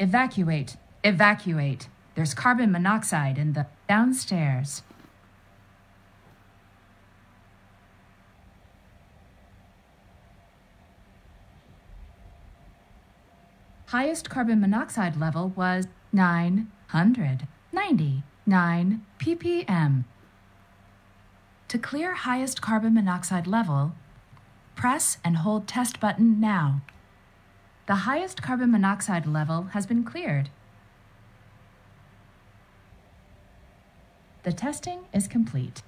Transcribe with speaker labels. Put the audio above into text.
Speaker 1: Evacuate. Evacuate. There's carbon monoxide in the downstairs. Highest carbon monoxide level was 999 ppm. To clear highest carbon monoxide level, press and hold test button now. The highest carbon monoxide level has been cleared. The testing is complete.